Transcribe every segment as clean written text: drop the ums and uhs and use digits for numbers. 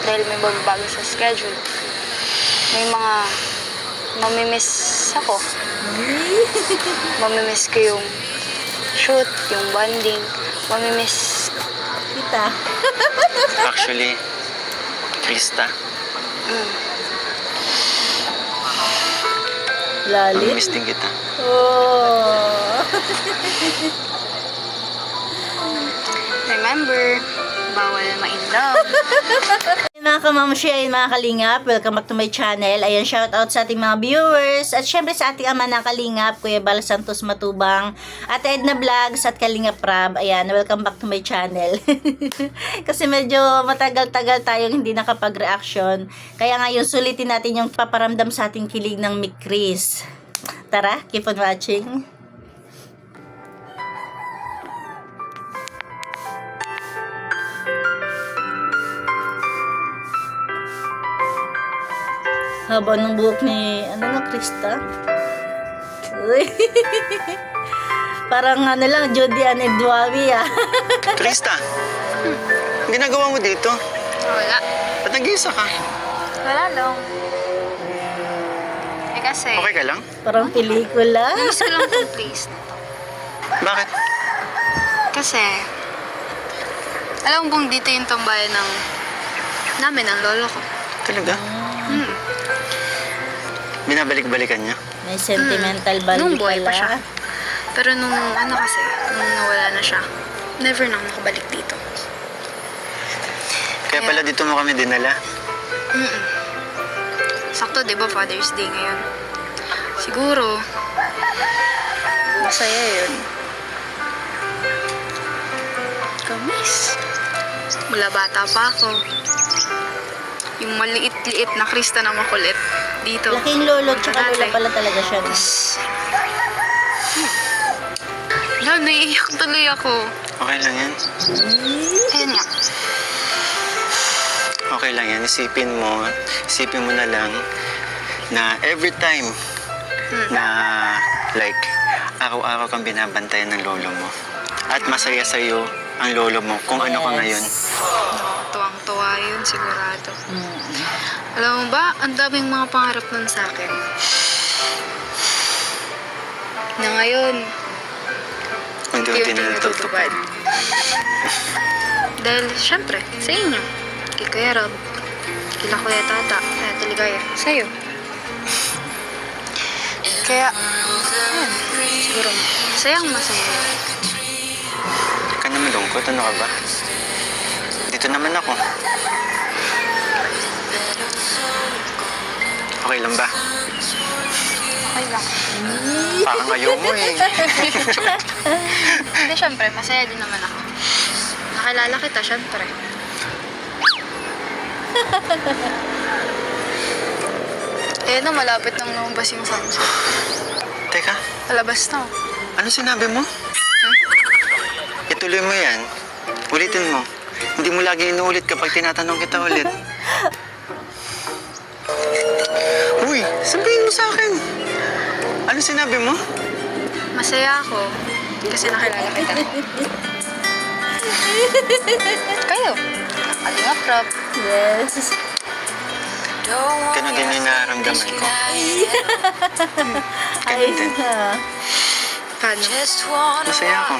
dahil may bago sa schedule. May mga mamimiss ako. Mamimiss ko yung shoot, yung bonding. Mamimiss Kita. Actually, Krista, Lalit. miss din kita. Oh. remember, bawal ma-in-love. Mga kamamsya, mga kalingap, welcome back to my channel. Ayan, shout out sa ating mga viewers. At syempre sa ating ama ng kalingap, Kuya Bal Santos Matubang, at Edna Vlogs at Kalingap Rab. Ayan, welcome back to my channel. Kasi medyo matagal-tagal tayong hindi nakapag-reaction. Kaya ngayon, sulitin natin yung paparamdam sa ating kilig ng Mick Chris. Tara, keep on watching. Haba ng buhok ni, Krista? Uy. Parang lang, Jody Ann Edwawi, Krista, ginagawa mo dito? Wala. Ba't nag-iisa ka? Wala lang. Eh kasi, Okay ka lang? Parang pelikula. namiss ko lang itong place na to. Bakit? Kasi, alam mo bang dito yung tambayan namin, ng lolo ko. Talaga? Binabalik-balikan niya? May sentimental value Nung buhay pa pala. siya. Pero nung kasi, nung nawala na siya, never na ako nakabalik dito. Kaya pala dito mo kami dinala. Sakto, di ba, Father's Day ngayon? Siguro, masaya yun. Kamis. Mula bata pa ako. Yung maliit-liit na Krista na makulit. Dito. Laking lolo, tsaka lola pala talaga siya. No? Naiiyak tuloy ako. Okay lang yan. Ayun nga. Okay lang yan. Isipin mo na lang na every time na like araw-araw kang binabantayan ng lolo mo at masaya sa'yo ang lolo mo kung ano ka ngayon. Tuwang-tuwa yun, sigurado. Alam mo ba, ang daming mga pangarap nun sa akin. Na ngayon, Unti-unti na natutupad. Dahil, syempre, sa inyo. Kay Kuya Rob, kila Kuya Tata, kaya Taligaya, sa'yo. Kaya, ayun, siguro, masayang masaya. Ka na malungkot, ano ka ba? Dito naman ako. Okay lang ba? Okay lang. Parang ayaw mo eh. Hindi, syempre, masaya din naman ako. Nakilala kita, syempre. Eh, na, malapit nang lumabas yung sunset. Teka, Palabas na. ano sinabi mo? Ituloy mo yan. Ulitin mo. Hindi mo lagi inuulit kapag tinatanong kita ulit. Uy, sabihin mo sa akin. Ano sinabi mo? Masaya ako kasi nakilala kita. Kayo, Kalingap Rob. Yes. Ganun din yung nararamdaman ko. Ay, din. Paano? Masaya ako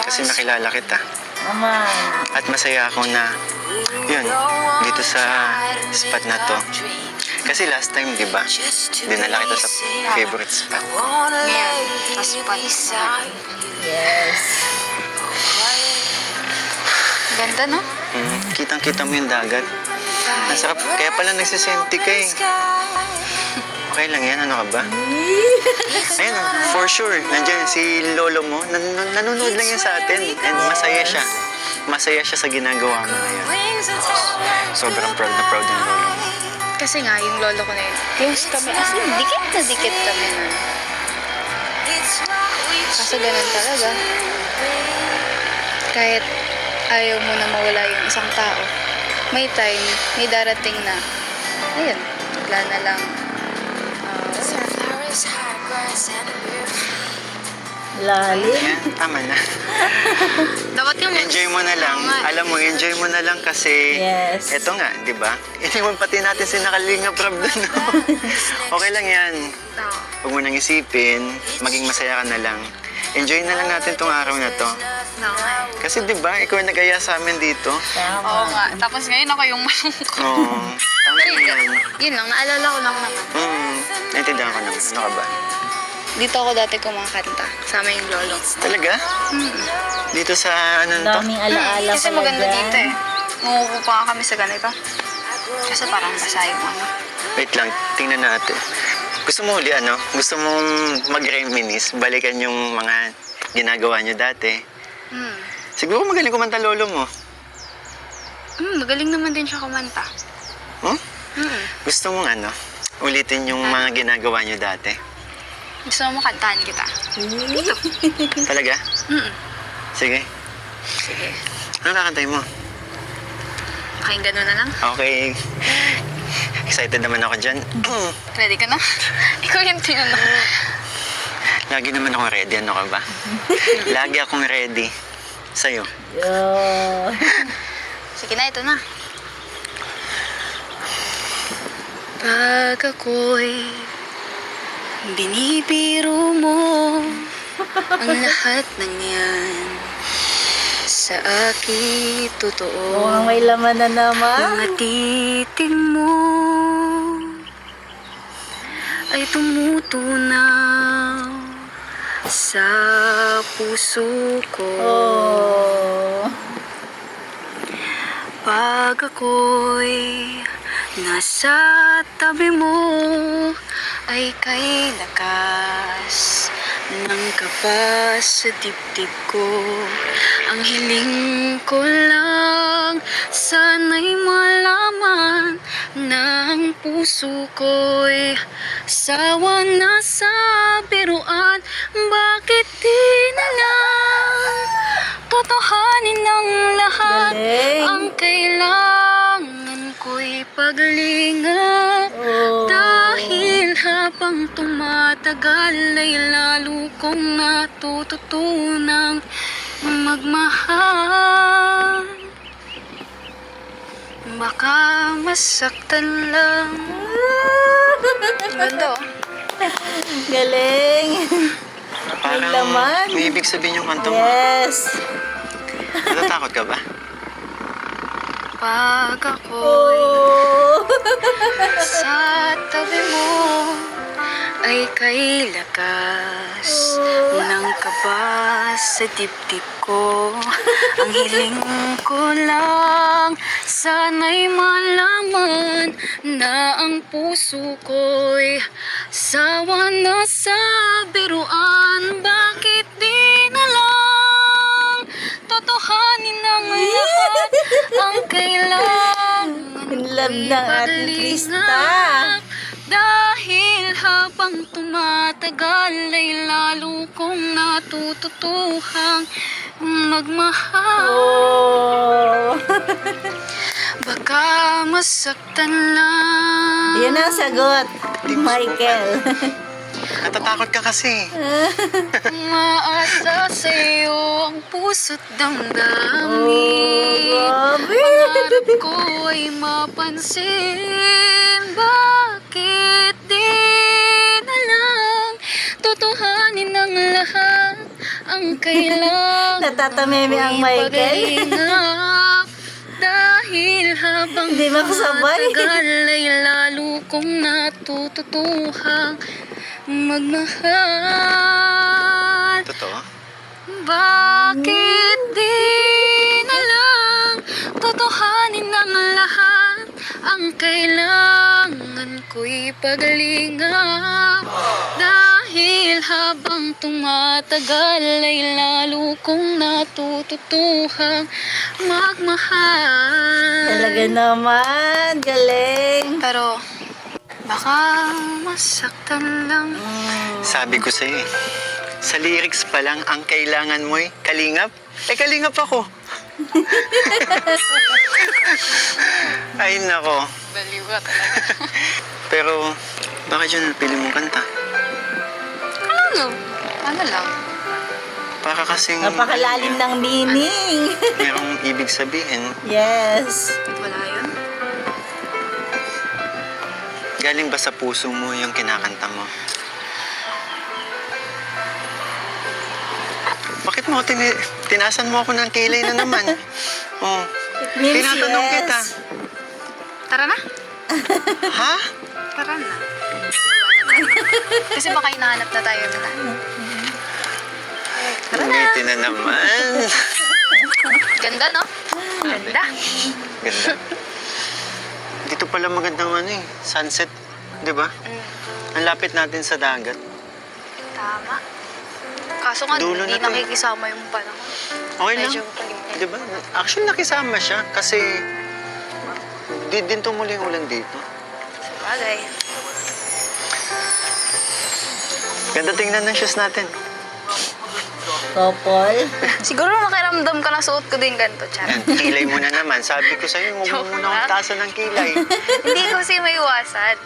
kasi nakilala kita. Naman. At masaya ako na, yun, dito sa spot na to. Kasi last time, di ba, dinala kita sa favorite spot. Ngayon, sa spot. Yes. Ganda, no? Kitang-kita mo yung dagat. Ang sarap, kaya pala nagsisenti ka eh. Okay lang yan, ano ka ba? Ayun, for sure, nandiyan si lolo mo, nanonood lang yan sa atin. And masaya siya. Masaya siya sa ginagawa mo ngayon. Sobrang proud na proud ng lolo mo. Kasi nga, yung lolo ko na yun, close kami. As in, dikit na dikit kami na. Kaso ganun talaga. Kahit ayaw mo na mawala yung isang tao, may time, may darating na, ayun, bigla na lang, Lalim. Yan, tama na. Dapat yung Enjoy mo na lang. Oo nga. Alam mo, enjoy mo na lang kasi Yes. eto nga, di ba? Iniwan pati natin si Nakalinga Prab doon. No? Okay lang yan. Oo. Huwag mo nang isipin. Maging masaya ka na lang. Enjoy na lang natin tong araw na to. Oo nga. Kasi di ba, ikaw ang nag-aya sa amin dito. Oo Tama. nga. Tapos ngayon ako yung malungkot. Oo. Tama yan. Yun lang, naalala ko lang naman. Naintindihan ko naman. Ano ka ba? Dito ako dati kumakanta. Kasama yung lolo. Talaga? Dito sa ano to? Daming alaala Kasi pala maganda dyan. dito eh. Umuupo pa kami sa ganito. Kasi parang basa yung ano. Wait lang, tingnan natin. Gusto mo uli ano? Gusto mong mag-reminisce? Balikan yung mga ginagawa nyo dati? Siguro magaling kumanta lolo mo. Magaling naman din siya kumanta. Huh? Gusto mong ano? Ulitin yung mga ginagawa nyo dati? Gusto mo kantahan kita? Talaga? Sige. Sige. Ano kakantay mo? Pakinggan mo na lang. Okay. Excited naman ako dyan. Ready ka na? Ikaw yung tinanong. Lagi naman akong ready. Ano ka ba? Lagi akong ready. Sa'yo. Yo. Sige na, ito na. Pag ako'y binibiro mo ang lahat ng yan sa akin totoo. Mukhang may laman na naman. Mga titig mo ay tumutunaw sa puso ko. Oh. Pag ako'y nasa tabi mo ay kay lakas ng kapas sa dibdib ko. Ang hiling ko lang sana'y malaman na ang puso ko'y sawa na sa biruan. Bakit di na lang totohanin ang lahat? Galing. Ang kailangan ko'y paglingap. Oh. Dahil habang tumatagal ay lalo kong natututunang magmahal. Baka masaktan lang. Ganda oh. Galing. Parang laman. may ibig sabihin yung kanto mo. Yes. Natatakot ka ba? Pag ako'y Oh. sa tabi mo ay kay lakas ng kabas sa dibdib ko. Ang hiling ko lang sana'y malaman na ang puso ko'y sawa na sa biruan. Bakit di na lang totohanin ang lahat? Ang kailangan In love ng ating Krista. dahil habang tumatagal ay lalo kong natututuhang magmahal. Oh. Baka masaktan lang. Yan ang sagot, Michael. Natatakot ka kasi. Maasa sa'yo ang puso't damdamin. Grabe. Pangarap ko ay mapansin. Bakit di na lang totohanin ang lahat? Ang kailangan Natatameme ang Michael. paglingap. Dahil habang Hindi makasabay. tumatagal ay lalo kong natututuhang magmahal. Totoo? Bakit di na lang totohanin ang lahat? Ang kailangan ko'y paglingap. Dahil habang tumatagal ay lalo kong natututuhang magmahal. Talaga naman. Galing. Pero baka masaktan lang. Sabi ko sa'yo eh. Sa lyrics pa lang, ang kailangan mo'y kalingap. Eh, kalingap ako. Ay, nako. Baliw ka talaga. Pero, bakit yun napili mong kanta? Ano lang? Para kasing Napakalalim ng meaning. merong ibig sabihin. Yes. Wala yun. Galing ba sa puso mo yung kinakanta mo? Bakit mo tinasan mo ako ng kilay na naman? Oh, It means tinatanong yes. kita. Tara na. Ha? Tara na. Kasi baka hinahanap na tayo nila. Ulitin na naman. Ganda, no? Ganda. Ganda. Dito pala magandang sunset, di ba? Ang lapit natin sa dagat. Tama. Kaso nga, Dulo hindi na to eh. nakikisama yung panahon. Okay lang. Medyo palimit. Di ba? Actually, nakisama siya kasi din tumuli yung ulan dito. Bagay. Ganda tingnan ng shoes natin. Couple. Siguro makiramdam ka na suot ko din ganito, Char. Yan, kilay mo na naman. Sabi ko sa'yo, huwag mo muna akong taasan ng kilay. Hindi ko kasi may iwasan.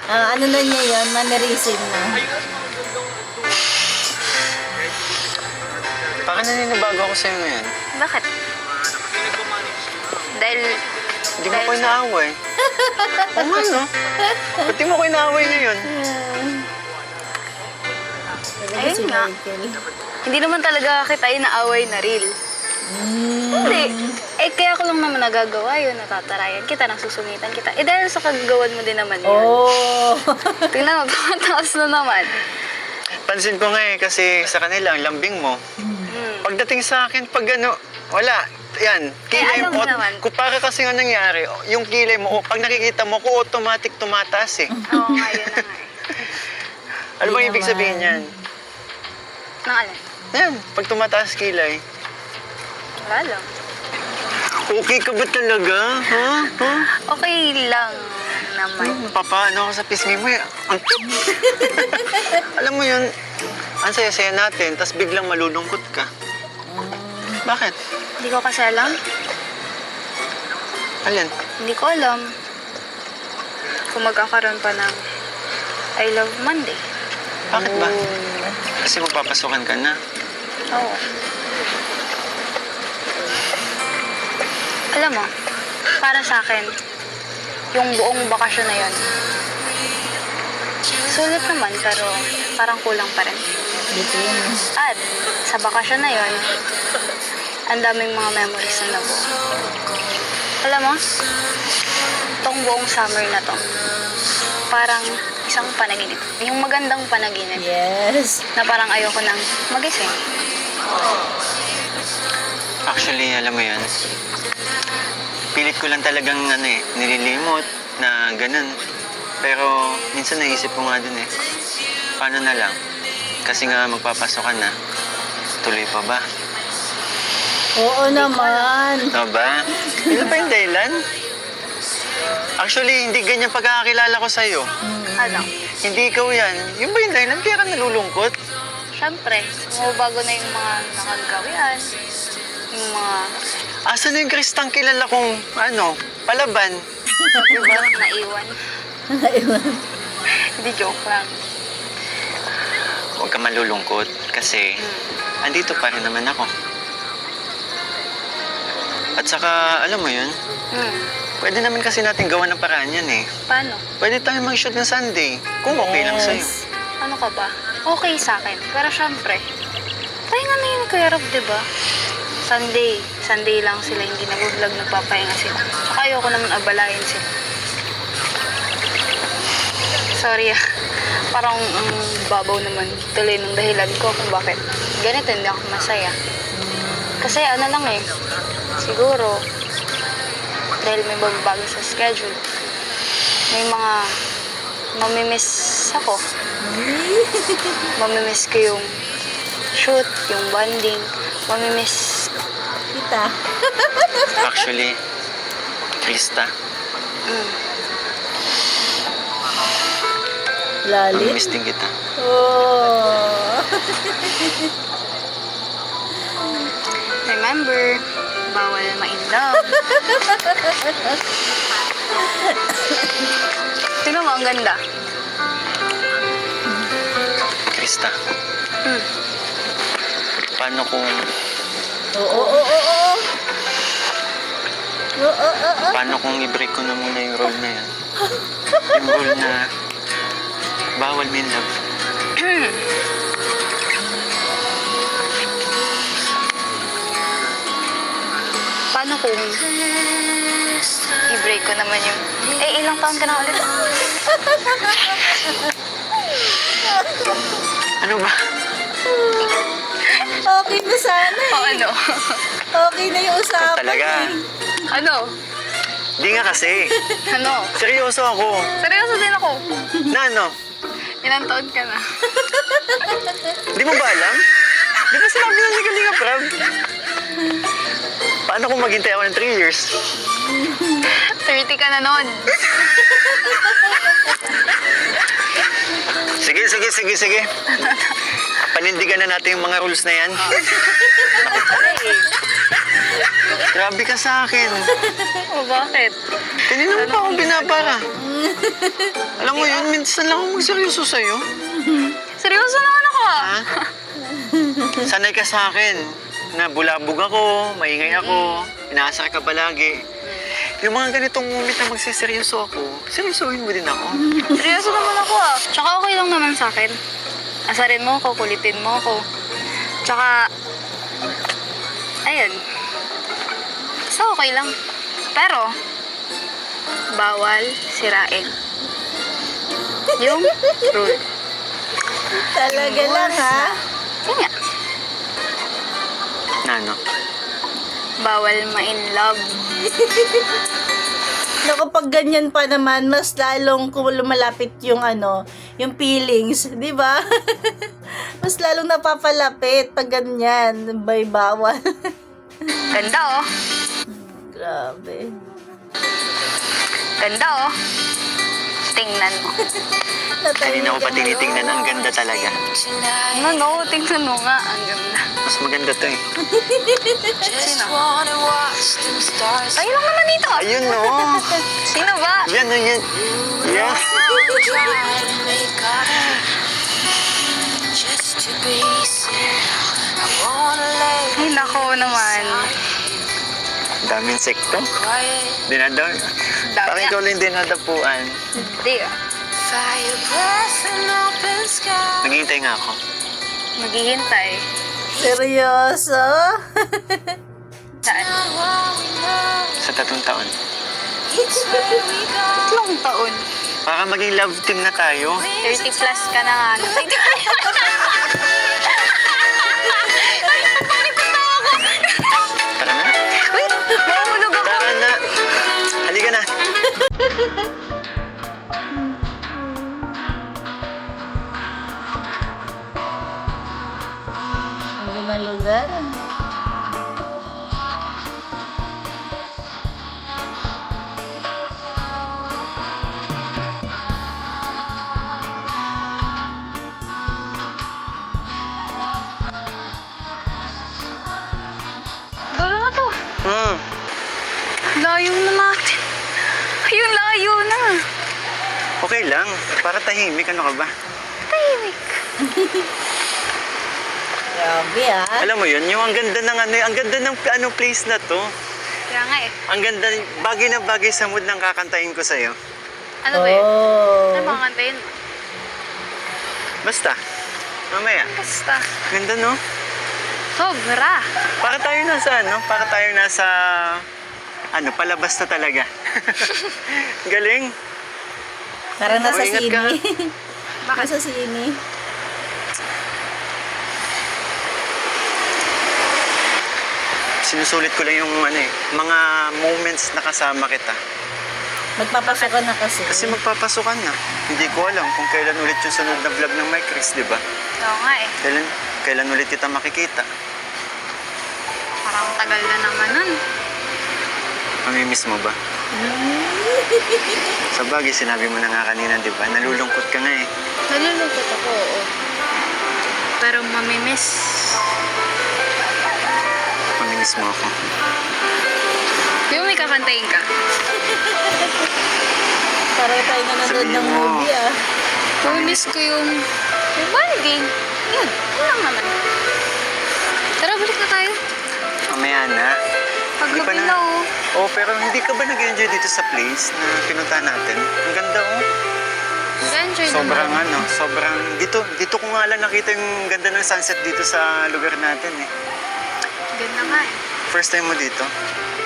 Ano na niya yun? Mannerism na. Baka naninibago ako sa'yo ngayon. Bakit? Dahil... Hindi mo ko inaaway. Oo nga, no? Ba't di mo ko inaaway ngayon? Ayun Si nga. Michael. Hindi naman talaga kita inaaway na real. Hindi. Eh, kaya ko lang naman nagagawa yun. Natatarayan kita, nasusungitan kita. Eh, dahil sa kagawan mo din naman yun. Oh. Tingnan mo, tumataas na naman. Pansin ko nga kasi sa kanila, ang lambing mo. Pagdating sa akin, pag wala. Yan, kilay alam mo. mo naman. Kung para kasi nga nangyari, yung kilay mo, pag nakikita mo, ko automatic tumataas eh. Oo nga, yun na nga eh. Ano bang Hindi ibig sabihin naman. yan? Nang alin? Yan, pag tumataas kilay. Wala lang. Okay ka ba talaga? Ha? Ha? Okay lang naman. Papaano ako sa pisngi mo eh. Alam mo yun, ang saya-saya natin, tas biglang malulungkot ka. Bakit? Hindi ko kasi alam. Alin? Hindi ko alam kung magkakaroon pa ng I Love Monday. Bakit ba? Kasi magpapasukan ka na. Oo. Alam mo, para sa akin, yung buong bakasyon na yun, sulit naman pero parang kulang pa rin. Bitin. At sa bakasyon na yun, ang daming mga memories na nabuo. Alam mo, tong buong summer na to, parang isang panaginip. Yung magandang panaginip Yes. na parang ayoko nang magising. Actually, alam mo yun, pilit ko lang talagang nililimot na ganun. Pero minsan naisip ko nga din paano na lang? Kasi nga magpapasokan na, tuloy pa ba? Oo naman. Ano ba? Ano ba yung dahilan? Actually, hindi ganyan pagkakakilala ko sa'yo. Ano? Hindi ikaw yan. Yung ba yung dahilan? Kaya ka nalulungkot? Siyempre, bago na yung mga nakagawian, yung mga Asan na yung Kristang kilala kong, palaban? diba? Naiwan. Hindi, joke lang. Huwag ka malulungkot kasi andito pa rin naman ako. At saka, alam mo yun, pwede naman kasi natin gawa ng paraan yan eh. Paano? Pwede tayo mag-shoot ng Sunday, kung okay lang sa'yo. Ano ka ba? Okay sa akin. Pero syempre, pahinga na yun Kuya Rob, diba? Sunday lang sila, hindi nag-vlog, nagpapahinga sila. Saka ayoko naman abalayin sila. Sorry parang ang babaw naman tuloy ng dahilan ko kung bakit ganito hindi ako masaya. Kasi ano lang siguro, dahil may babago sa schedule, may mga mamimiss ako. Mamimiss ko yung shoot, yung bonding. Mamimiss Kita. Actually, Krista, Lalit. miss din kita. Oh. Remember, bawal ma-in-love. Tingnan mo, ang ganda. Krista, Paano kung... Oo. Paano kung i-break ko na muna yung role na yan? Yung role na bawal min love. Paano kung i-break ko naman yung... ilang taon ka na ulit? Ano ba? Okay na sana O eh. ano? Okay na yung usapan Talaga. eh. Ano? Di nga kasi. Ano? Seryoso ako. Seryoso din ako. Na ano? Ilang taon ka na? Di mo ba alam? Di ba sinabi na ni Kalinga Prab? Paano kung maghintay ako ng 3 years? 30 ka na nun. Sige. Panindigan na natin yung mga rules na yan. Grabe ka sa akin. O bakit? Kanina mo pa akong binabara. Alam mo yun, minsan lang akong magseryoso sa'yo. Seryoso naman ako ah. Ha? Sanay ka sa akin na bulabog ako, maingay ako, inaasar ka palagi. Yung mga ganitong moment na magsiseryoso ako, seryosohin mo din ako. Seryoso naman ako ah. Tsaka okay lang naman sa akin. Asarin mo ako, kulitin mo ako. Tsaka, ayun. So, okay lang. Pero, bawal sirain. Yung rule. Talaga lang ha. Yun nga. Na ano? Bawal ma-in love. No, kapag ganyan pa naman, mas lalong kung lumalapit yung yung feelings, di ba? Mas lalong napapalapit pag ganyan, bay bawal. Ganda oh. Grabe. Ganda oh. Tingnan mo. Kanina ko pa tinitingnan, ang ganda talaga. No, tingnan mo nga. Ang ganda. Mas maganda to eh. Sino? Tayo lang naman dito. Ayun no. Sino ba? Yan. Yan. Ay, nako naman. Daming sekto. Dinadaw. Dami Parang ikaw lang dinadapuan. Hindi ah. Naghihintay nga ako. Maghihintay. Seryoso? Saan? Sa 3 taon. 3 taon. Para maging love team na tayo. 30 plus ka na nga. Tara na. Wait, mahulog ako. Tara na. Halika na. Ang gandang lugar. Gano'n na to. Layo na natin. Ayun, layo na. Okay lang. Para tahimik. Ano ka ba? Tahimik. Grabe ah. Alam mo yun, yung ang ganda ng place na to. Kaya nga eh. Ang ganda, bagay na bagay sa mood ng kakantahin ko sa'yo. Ano ba yun? Oh. Ano mga kantayin mo? Basta. Mamaya. Basta. Ganda no? Sobra. Para tayo nasa palabas na talaga. Galing. Parang nasa Oh, ingat sini. ka. Bakit? Nasa sini. Sinusulit ko lang yung mga moments na kasama kita. Magpapasukan na kasi. Kasi magpapasukan na. Hindi ko alam kung kailan ulit yung sunod na vlog ng Mike Chris, di ba? Oo nga eh. Kailan ulit kita makikita. Parang tagal na naman nun. Mamimiss mo ba? Sa bagay, sinabi mo na nga kanina, di ba? Nalulungkot ka nga eh. Nalulungkot ako, oo. Pero mamimiss. Mamimiss mo ako. Yung may kakantayin ka. Parang tayo nanonood Sabihin ng mo. movie ah. Mamimiss ko yung bonding. Yun, yun lang naman. Tara, balik na tayo. Mamaya na. Hindi pa Paggabi na, oh. Oh, pero hindi ka ba nag-enjoy dito sa place na pinuntahan natin? Ang ganda, oh. Nag-enjoy Sobrang naman. sobrang... Dito ko nga lang nakita yung ganda ng sunset dito sa lugar natin, eh. Ganda nga eh. First time mo dito?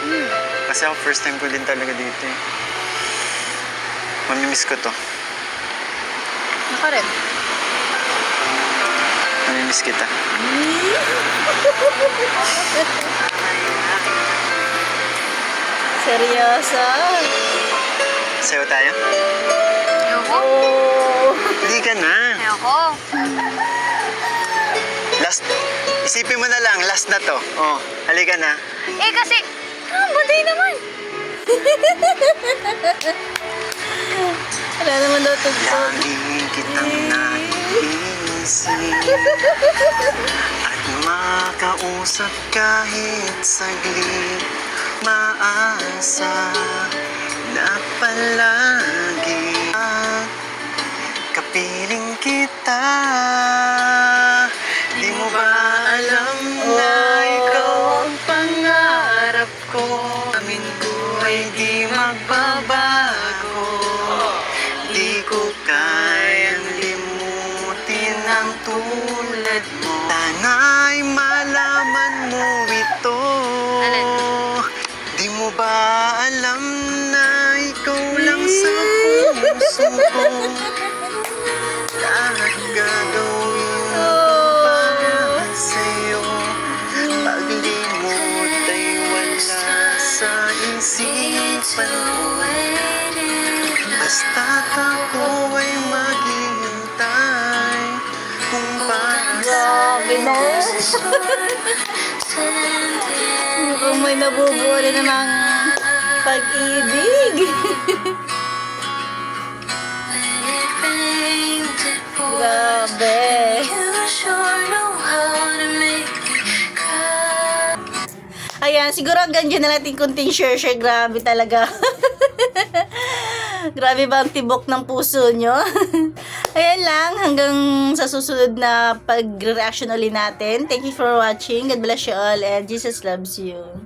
Hmm. Kasi ako first time ko din talaga dito, eh. Mamimiss ko to. Ako rin. Mamimiss kita. Seryoso? Sayo tayo? Ayoko. Oh. Hindi ka na. Ayoko. Last... Isipin mo na lang, last na to. Oh, halika na. Eh kasi, batay naman. Wala naman daw tugtog. Lagi kitang naiisip at makausap kahit saglit. Maasa na palagi at kapiling kita. Di mo ba alam na ikaw ang pangarap ko? Amin ko ay di magbabago. Di ko kayang limutin ang tulad mo. Sana'y malaman mo ito. Alin? Di mo ba alam na ikaw lang sa puso ko? Lahat gagawin ko para sa'yo. Paglimot ay wala sa isipan ko. Basta't ako ay maghihintay kung para Grabe no? Mukhang may nabubuo rin namang pag-ibig. Grabe. Ayan, siguro hanggang dyan na natin kunting share. Grabe talaga. Grabe ba ang tibok ng puso nyo? Ayan lang, hanggang sa susunod na pag-reaction ulit natin. Thank you for watching. God bless you all and Jesus loves you.